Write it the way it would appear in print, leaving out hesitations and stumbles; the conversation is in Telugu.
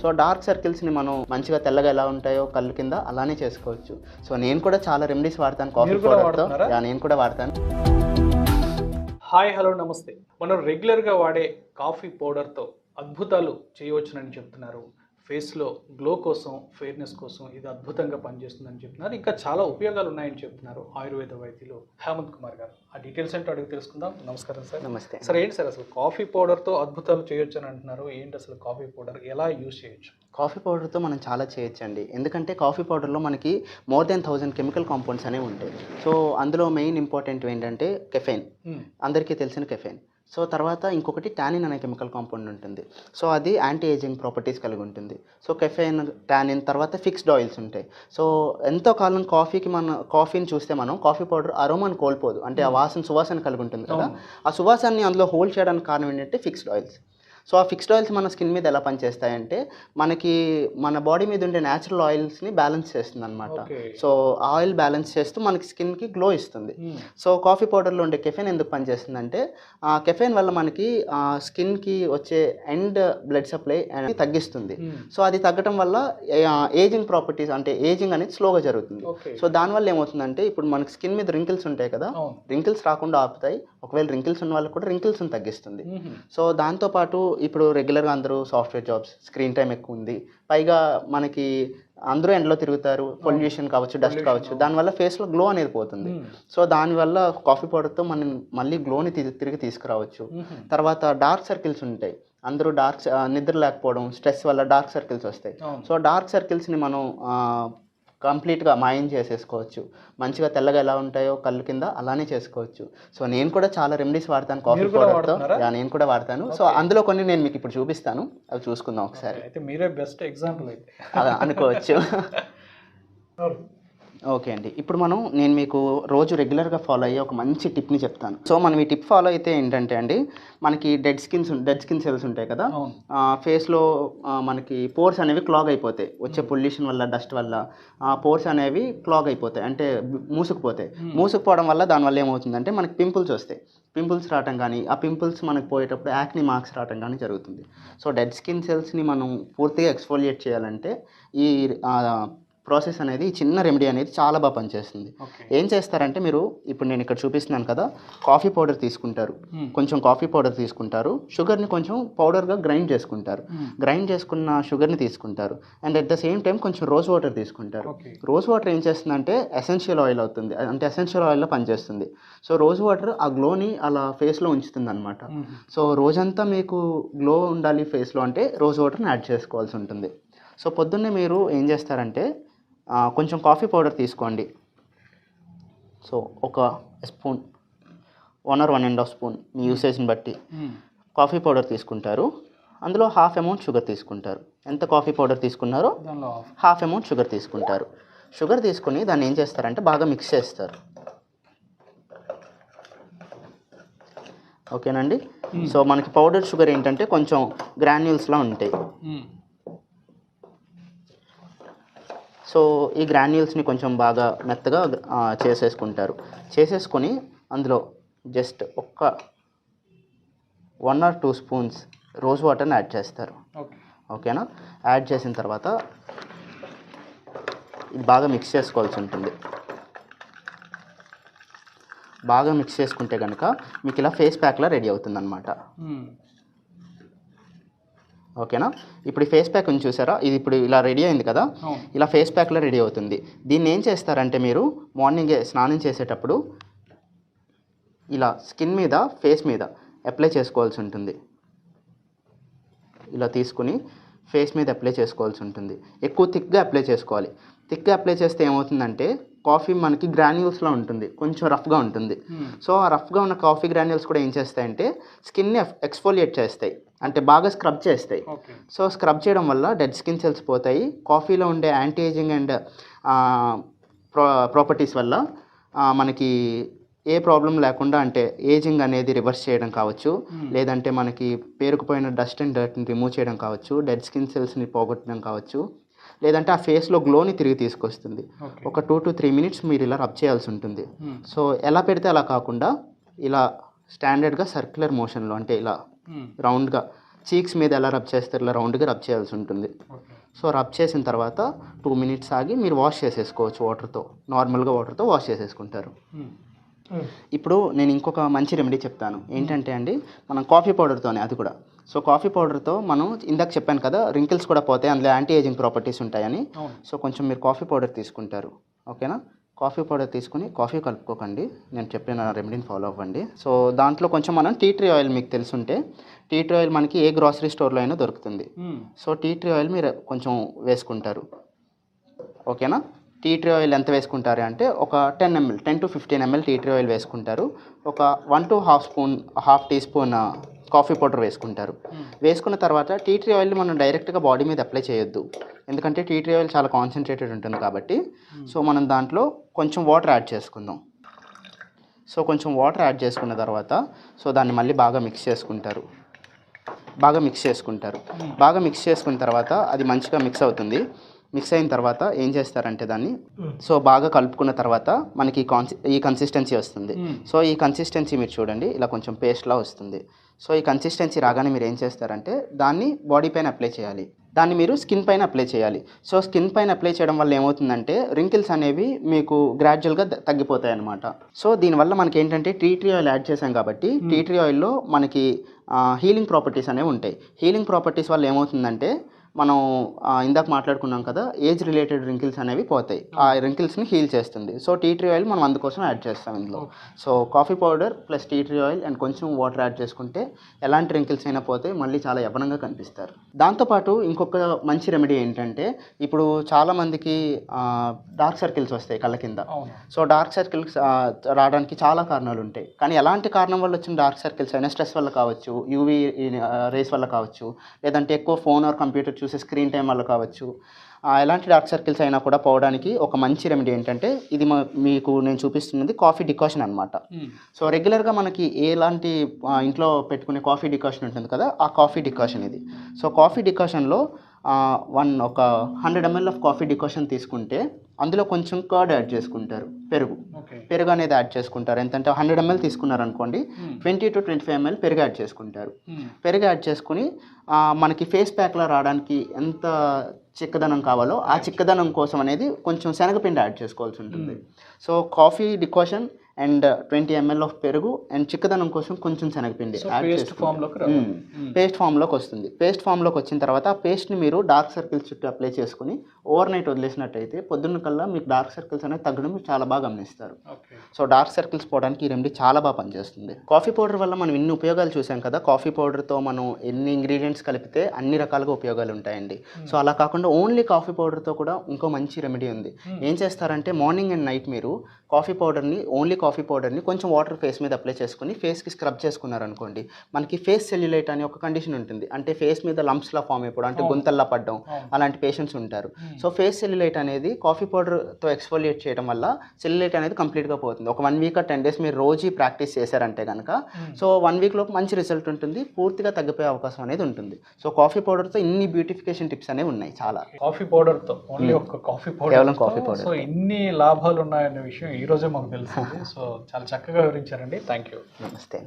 సో డార్క్ సర్కిల్స్ని మనం మంచిగా తెల్లగా ఎలా ఉంటాయో కళ్ళు కింద అలానే చేసుకోవచ్చు. సో నేను కూడా చాలా రెమెడీస్ వాడతాను కాఫీ పౌడర్తో. నేను కూడా వాడతాను. హాయ్, హలో, నమస్తే. మనం రెగ్యులర్గా వాడే కాఫీ పౌడర్తో అద్భుతాలు చేయవచ్చునని చెప్తున్నారు. ఫేస్లో గ్లో కోసం, ఫెయిర్నెస్ కోసం ఇది అద్భుతంగా పనిచేస్తుందని చెప్తున్నారు. ఇంకా చాలా ఉపయోగాలు ఉన్నాయని చెప్తున్నారు ఆయుర్వేద వైద్యులు హేమంత్ కుమార్ గారు. ఆ డీటెయిల్స్ ఏంటో అడిగి తెలుసుకుందాం. నమస్కారం సార్. నమస్తే సార్, ఏంటి సార్ అసలు కాఫీ పౌడర్తో అద్భుతాలు చేయొచ్చు అని అంటున్నారు? ఏంటి అసలు కాఫీ పౌడర్, ఎలా యూజ్ చేయొచ్చు? కాఫీ పౌడర్తో మనం చాలా చేయొచ్చండి. ఎందుకంటే కాఫీ పౌడర్లో మనకి మోర్ దెన్ 1000 కెమికల్ కాంపౌండ్స్ అనేవి ఉంటాయి. సో అందులో మెయిన్ ఇంపార్టెంట్ ఏంటంటే కెఫెన్, అందరికీ తెలిసిన కెఫెన్. సో తర్వాత ఇంకొకటి టానిన్ అనే కెమికల్ కాంపౌండ్ ఉంటుంది. సో అది యాంటీ ఏజింగ్ ప్రాపర్టీస్ కలిగి ఉంటుంది. సో కెఫెన్, టానిన్, తర్వాత ఫిక్స్డ్ ఆయిల్స్ ఉంటాయి. సో ఎంతో కాలం కాఫీని చూస్తే మనం కాఫీ పౌడర్ అరోమాని కోల్పోదు, అంటే ఆ సువాసన కలిగి ఉంటుంది కదా. ఆ సువాసనని అందులో హోల్డ్ చేయడానికి కారణం ఏంటంటే ఫిక్స్డ్ ఆయిల్స్. సో ఆ ఫిక్స్డ్ ఆయిల్స్ మన స్కిన్ మీద ఎలా పనిచేస్తాయంటే మన బాడీ మీద ఉండే న్యాచురల్ ఆయిల్స్ని బ్యాలెన్స్ చేస్తుంది అనమాట. సో ఆయిల్ బ్యాలెన్స్ చేస్తూ మనకి స్కిన్కి గ్లో ఇస్తుంది. సో కాఫీ పౌడర్లో ఉండే కెఫెన్ ఎందుకు పనిచేస్తుందంటే ఆ కెఫెన్ వల్ల మనకి స్కిన్కి వచ్చే ఎండ్ బ్లడ్ సప్లై అనేది తగ్గిస్తుంది. సో అది తగ్గడం వల్ల ఏజింగ్ ప్రాపర్టీస్, అంటే ఏజింగ్ అనేది స్లోగా జరుగుతుంది. సో దానివల్ల ఏమవుతుందంటే ఇప్పుడు మనకి స్కిన్ మీద రింకిల్స్ ఉంటాయి కదా, రింకిల్స్ రాకుండా ఆపుతాయి. ఒకవేళ రింకిల్స్ ఉన్న వాళ్ళకి కూడా రింకిల్స్ని తగ్గిస్తుంది. సో దాంతోపాటు ఇప్పుడు రెగ్యులర్గా అందరూ సాఫ్ట్వేర్ జాబ్స్, స్క్రీన్ టైం ఎక్కువ ఉంది, పైగా మనకి అందరూ ఎండలో తిరుగుతారు, పొల్యూషన్ కావచ్చు, డస్ట్ కావచ్చు, దానివల్ల ఫేస్లో గ్లో అనేది పోతుంది. సో దానివల్ల కాఫీ పౌడర్తో మనం మళ్ళీ గ్లోని తిరిగి తీసుకురావచ్చు. తర్వాత డార్క్ సర్కిల్స్ ఉంటాయి, అందరూ నిద్ర లేకపోవడం, స్ట్రెస్ వల్ల డార్క్ సర్కిల్స్ వస్తాయి. సో డార్క్ సర్కిల్స్ని మనం కంప్లీట్గా మాయం చేసేసుకోవచ్చు. మంచిగా తెల్లగా ఎలా ఉంటాయో కళ్ళు కింద అలానే చేసుకోవచ్చు. సో నేను కూడా చాలా రెమెడీస్ వాడతాను కాఫీ పౌడర్తో. నేను కూడా వాడతాను. సో అందులో కొన్ని నేను మీకు ఇప్పుడు చూపిస్తాను, అవి చూసుకుందాం ఒకసారి. అయితే మీరే బెస్ట్ ఎగ్జాంపుల్ అయితే అనుకోవచ్చు. ఓకే అండి, ఇప్పుడు నేను మీకు రోజు రెగ్యులర్గా ఫాలో అయ్యే ఒక మంచి టిప్ని చెప్తాను. సో మనం ఈ టిప్ ఫాలో అయితే ఏంటంటే అండి, మనకి డెడ్ స్కిన్ సెల్స్ ఉంటాయి కదా, ఫేస్లో మనకి పోర్స్ అనేవి క్లాగ్ అయిపోతాయి. వచ్చే పొల్యూషన్ వల్ల, డస్ట్ వల్ల పోర్స్ అనేవి క్లాగ్ అయిపోతాయి, అంటే మూసుకుపోవడం వల్ల దానివల్ల ఏమవుతుందంటే మనకి పింపుల్స్ వస్తాయి. పింపుల్స్ రావటం కానీ, ఆ పింపుల్స్ మనకు పోయేటప్పుడు యాక్ని మార్క్స్ రావటం కానీ జరుగుతుంది. సో డెడ్ స్కిన్ సెల్స్ని మనం పూర్తిగా ఎక్స్ఫోలియేట్ చేయాలంటే ఈ ప్రాసెస్ అనేది, చిన్న రెమెడీ అనేది చాలా బాగా పనిచేస్తుంది. ఏం చేస్తారంటే మీరు ఇప్పుడు నేను ఇక్కడ చూపిస్తున్నాను కదా, కాఫీ పౌడర్ తీసుకుంటారు, కొంచెం కాఫీ పౌడర్ తీసుకుంటారు, షుగర్ని కొంచెం పౌడర్గా గ్రైండ్ చేసుకుంటారు, గ్రైండ్ చేసుకున్న షుగర్ని తీసుకుంటారు, and at the same time కొంచెం రోజ్ వాటర్ తీసుకుంటారు. రోజ్ వాటర్ ఏం చేస్తుందంటే ఎసెన్షియల్ ఆయిల్ అవుతుంది, అంటే ఎసెన్షియల్ ఆయిల్లో పనిచేస్తుంది. సో రోజ్ వాటర్ ఆ గ్లోని అలా ఫేస్లో ఉంచుతుంది అనమాట. సో రోజంతా మీకు గ్లో ఉండాలి ఫేస్లో అంటే రోజ్ వాటర్ని యాడ్ చేసుకోవాల్సి ఉంటుంది. సో పొద్దున్నే మీరు ఏం చేస్తారంటే కొంచెం కాఫీ పౌడర్ తీసుకోండి. సో ఒక స్పూన్, 1 or 1.5 స్పూన్ మీ యూసేజ్ని బట్టి కాఫీ పౌడర్ తీసుకుంటారు. అందులో హాఫ్ అమౌంట్ షుగర్ తీసుకుంటారు. ఎంత కాఫీ పౌడర్ తీసుకున్నారో హాఫ్ అమౌంట్ షుగర్ తీసుకుంటారు. షుగర్ తీసుకుని దాన్ని ఏం చేస్తారంటే బాగా మిక్స్ చేస్తారు. ఓకేనండి. సో మనకి పౌడర్ షుగర్ ఏంటంటే కొంచెం గ్రాన్యూల్స్లా ఉంటాయి. సో ఈ గ్రాన్యూల్స్ని కొంచెం బాగా మెత్తగా చేసేసుకొని అందులో జస్ట్ 1 or 2 స్పూన్స్ రోజ్ వాటర్ని యాడ్ చేస్తారు. ఓకేనా? యాడ్ చేసిన తర్వాత ఇది బాగా మిక్స్ చేసుకోవాల్సి ఉంటుంది. బాగా మిక్స్ చేసుకుంటే కనుక మీకు ఇలా ఫేస్ ప్యాక్లా రెడీ అవుతుంది అన్నమాట. ఓకేనా? ఇప్పుడు ఈ ఫేస్ ప్యాక్ ఉంది చూసారా, ఇది ఇప్పుడు ఇలా రెడీ అయింది కదా, ఇలా ఫేస్ ప్యాక్లో రెడీ అవుతుంది. దీన్ని ఏం చేస్తారంటే మీరు మార్నింగే స్నానం చేసేటప్పుడు ఇలా స్కిన్ మీద, ఫేస్ మీద అప్లై చేసుకోవాల్సి ఉంటుంది. ఇలా తీసుకుని ఫేస్ మీద అప్లై చేసుకోవాల్సి ఉంటుంది. ఎక్కువ థిక్గా అప్లై చేసుకోవాలి. థిక్గా అప్లై చేస్తే ఏమవుతుందంటే కాఫీ మనకి గ్రాన్యూల్స్లో ఉంటుంది, కొంచెం రఫ్గా ఉంటుంది. సో ఆ రఫ్గా ఉన్న కాఫీ గ్రాన్యూల్స్ కూడా ఏం చేస్తాయంటే స్కిన్ని ఎక్స్ఫోలియేట్ చేస్తాయి, అంటే బాగా స్క్రబ్ చేస్తాయి. సో స్క్రబ్ చేయడం వల్ల డెడ్ స్కిన్ సెల్స్ పోతాయి. కాఫీలో ఉండే యాంటీ ఏజింగ్ అండ్ ప్రాపర్టీస్ వల్ల మనకి ఏ ప్రాబ్లం లేకుండా, అంటే ఏజింగ్ అనేది రివర్స్ చేయడం కావచ్చు, లేదంటే మనకి పేరుకుపోయిన డస్ట్ అండ్ డర్ట్ని రిమూవ్ చేయడం కావచ్చు, డెడ్ స్కిన్ సెల్స్ని పోగొట్టడం కావచ్చు, లేదంటే ఆ ఫేస్లో గ్లోని తిరిగి తీసుకొస్తుంది. ఒక 2 to 3 minutes మీరు ఇలా రబ్ చేయాల్సి ఉంటుంది. సో ఎలా పెడితే అలా కాకుండా ఇలా స్టాండర్డ్గా సర్క్యులర్ మోషన్లో, అంటే ఇలా రౌండ్గా చీక్స్ మీద ఎలా రబ్ చేస్తారు ఇలా రౌండ్గా రబ్ చేయాల్సి ఉంటుంది. సో రబ్ చేసిన తర్వాత 2 మినిట్స్ ఆగి మీరు వాష్ చేసేసుకోవచ్చు వాటర్తో, నార్మల్గా వాటర్తో వాష్ చేసేసుకుంటారు. ఇప్పుడు నేను ఇంకొక మంచి రెమెడీ చెప్తాను. ఏంటంటే అండి, మనం కాఫీ పౌడర్తోనే అది కూడా. సో కాఫీ పౌడర్తో మనం ఇందాక చెప్పాను కదా రింకిల్స్ కూడా పోతాయి, అందులో యాంటీ ఏజింగ్ ప్రాపర్టీస్ ఉంటాయని. సో కొంచెం మీరు కాఫీ పౌడర్ తీసుకుంటారు, ఓకేనా. కాఫీ పౌడర్ తీసుకుని కాఫీ కలుపుకోకండి, నేను చెప్పిన రెమెడీని ఫాలో అవ్వండి. సో దాంట్లో కొంచెం మనం టీ ట్రీ ఆయిల్, మీకు తెలుసుంటే టీ ట్రీ ఆయిల్ మనకి ఏ గ్రాసరీ స్టోర్లో అయినా దొరుకుతుంది. సో టీ ట్రీ ఆయిల్ మీరు కొంచెం వేసుకుంటారు, ఓకేనా. టీ ట్రీ ఆయిల్ ఎంత వేసుకుంటారు అంటే ఒక 10 to 15 ml tea tree oil వేసుకుంటారు. ఒక 1 to half teaspoon coffee powder వేసుకుంటారు. వేసుకున్న తర్వాత టీ ట్రీ ఆయిల్ని మనం డైరెక్ట్గా బాడీ మీద అప్లై చేయొద్దు, ఎందుకంటే టీ ట్రీ ఆయిల్ చాలా కాన్సన్ట్రేటెడ్ ఉంటుంది కాబట్టి. సో మనం దాంట్లో కొంచెం వాటర్ యాడ్ చేసుకుందాం. సో కొంచెం వాటర్ యాడ్ చేసుకున్న తర్వాత సో దాన్ని మళ్ళీ బాగా మిక్స్ చేసుకుంటారు. బాగా మిక్స్ చేసుకున్న తర్వాత అది మంచిగా మిక్స్ అవుతుంది. మిక్స్ అయిన తర్వాత ఏం చేస్తారంటే దాన్ని సో బాగా కలుపుకున్న తర్వాత మనకి ఈ కన్సిస్టెన్సీ వస్తుంది. సో ఈ కన్సిస్టెన్సీ మీరు చూడండి, ఇలా కొంచెం పేస్ట్లా వస్తుంది. సో ఈ కన్సిస్టెన్సీ రాగానే మీరు ఏం చేస్తారంటే దాన్ని బాడీ పైన అప్లై చేయాలి, దాన్ని మీరు స్కిన్ పైన అప్లై చేయాలి. సో స్కిన్ పైన అప్లై చేయడం వల్ల ఏమవుతుందంటే రింకిల్స్ అనేవి మీకు గ్రాడ్యువల్గా తగ్గిపోతాయి అన్నమాట. సో దీనివల్ల మనకి ఏంటంటే టీ ట్రీ ఆయిల్ యాడ్ చేసాం కాబట్టి టీ ట్రీ ఆయిల్లో మనకి హీలింగ్ ప్రాపర్టీస్ అనేవి ఉంటాయి. హీలింగ్ ప్రాపర్టీస్ వల్ల ఏమవుతుందంటే మనం ఇందాక మాట్లాడుకున్నాం కదా ఏజ్ రిలేటెడ్ రింకిల్స్ అనేవి పోతాయి, ఆ రింకిల్స్ని హీల్ చేస్తుంది. సో టీ ట్రీ ఆయిల్ మనం అందుకోసం యాడ్ చేస్తాం ఇందులో. So coffee powder plus tea tree oil and కొంచెం వాటర్ యాడ్ చేసుకుంటే ఎలాంటి రింకిల్స్ అయినా పోతాయి, మళ్ళీ చాలా యవ్వనంగా కనిపిస్తారు. దాంతోపాటు ఇంకొక మంచి రెమెడీ ఏంటంటే ఇప్పుడు చాలామందికి డార్క్ సర్కిల్స్ వస్తాయి కళ్ళ కింద. సో డార్క్ సర్కిల్స్ రావడానికి చాలా కారణాలు ఉంటాయి, కానీ ఎలాంటి కారణం వల్ల వచ్చిన డార్క్ సర్కిల్స్ అయినా స్ట్రెస్ వల్ల కావచ్చు, యూవీ రేస్ వల్ల కావచ్చు, లేదంటే ఎక్కువ ఫోన్ ఆర్ కంప్యూటర్ చూసే స్క్రీన్ టైం వల్ల కావచ్చు. ఎలాంటి డార్క్ సర్కిల్స్ అయినా కూడా పోవడానికి ఒక మంచి రెమెడీ ఏంటంటే ఇది మీకు నేను చూపిస్తున్నది కాఫీ డికాషన్ అనమాట. సో రెగ్యులర్గా మనకి ఎలాంటి ఇంట్లో పెట్టుకునే కాఫీ డికాషన్ ఉంటుంది కదా, ఆ కాఫీ డికాషన్ ఇది. సో కాఫీ డికాషన్లో ఒక 100 ml ఆఫ్ కాఫీ డికాషన్ తీసుకుంటే అందులో కొంచెం కర్డ్ యాడ్ చేసుకుంటారు, పెరుగు అనేది యాడ్ చేసుకుంటారు. ఎంతంటే 100 ml తీసుకున్నారనుకోండి 20 to 25 ml పెరుగు యాడ్ చేసుకుంటారు. పెరుగు యాడ్ చేసుకుని మనకి ఫేస్ ప్యాక్లా రావడానికి ఎంత చిక్కదనం కావాలో ఆ చిక్కదనం కోసం అనేది కొంచెం శనగపిండి యాడ్ చేసుకోవాల్సి ఉంటుంది. So coffee decoction and 20 ml of పెరుగు అండ్ చిక్కదనం కోసం కొంచెం శనగపిండి యాడ్ పేస్ట్ ఫామ్లోకి వస్తుంది. పేస్ట్ ఫామ్లోకి వచ్చిన తర్వాత ఆ పేస్ట్ని మీరు డార్క్ సర్కిల్స్ చుట్టూ అప్లై చేసుకుని ఓవర్ నైట్ వదిలేసినట్టయితే పొద్దున్న కల్లా మీకు డార్క్ సర్కిల్స్ అనేది తగ్గడం మీరు చాలా బాగా గమనిస్తారు. సో డార్క్ సర్కిల్స్ పోవడానికి ఈ రెమెడీ చాలా బాగా పనిచేస్తుంది. కాఫీ పౌడర్ వల్ల మనం ఇన్ని ఉపయోగాలు చూసాం కదా, కాఫీ పౌడర్తో మనం ఎన్ని ఇంగ్రీడియంట్స్ కలిపితే అన్ని రకాలుగా ఉపయోగాలు ఉంటాయండి. సో అలా కాకుండా ఓన్లీ కాఫీ పౌడర్తో కూడా ఇంకో మంచి రెమెడీ ఉంది. ఏం చేస్తారంటే మార్నింగ్ అండ్ నైట్ మీరు ఓన్లీ కాఫీ పౌడర్ని కొంచెం వాటర్ ఫేస్ మీద అప్లై చేసుకుని ఫేస్కి స్క్రబ్ చేసుకున్నారనుకోండి, మనకి ఫేస్ సెల్యులైట్ అనే ఒక కండిషన్ ఉంటుంది. అంటే ఫేస్ మీద లంప్స్లా ఫామ్ అయిపోవడం, అంటే గుంతల్లా పడడం, అలాంటి పేషెంట్స్ ఉంటారు. సో ఫేస్ సెల్యులైట్ అనేది కాఫీ పౌడర్తో ఎక్స్ఫోలియేట్ చేయడం వల్ల సెల్యులైట్ అనేది కంప్లీట్గా పోతుంది. ఒక 1 week or 10 days మీరు రోజు ప్రాక్టీస్ చేశారంటే కనుక సో 1 week లోపు మంచి రిజల్ట్ ఉంటుంది, పూర్తిగా తగ్గిపోయే అవకాశం అనేది ఉంటుంది. సో కాఫీ పౌడర్తో ఇన్ని బ్యూటిఫికేషన్ టిప్స్ అనేవి ఉన్నాయి చాలా. కాఫీ పౌడర్తో ఓన్లీ ఒక కాఫీ పౌడర్, కేవలం కాఫీ పౌడర్. సో ఇన్ని లాభాలు ఉన్నాయనే విషయం ఈ రోజే మాకు తెలిసింది. సో చాలా చక్కగా వివరించారండి, థ్యాంక్ యూ. నమస్తే.